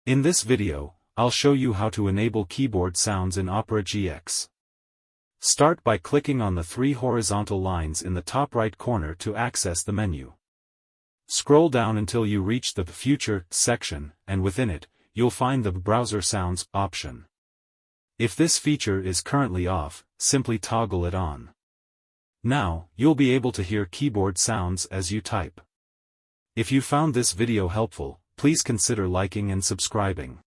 In this video, I'll show you how to enable keyboard sounds in Opera GX. Start by clicking on the three horizontal lines in the top right corner to access the menu. Scroll down until you reach the Future section, and within it, you'll find the Browser Sounds option. If this feature is currently off, simply toggle it on. Now, you'll be able to hear keyboard sounds as you type. If you found this video helpful, please consider liking and subscribing.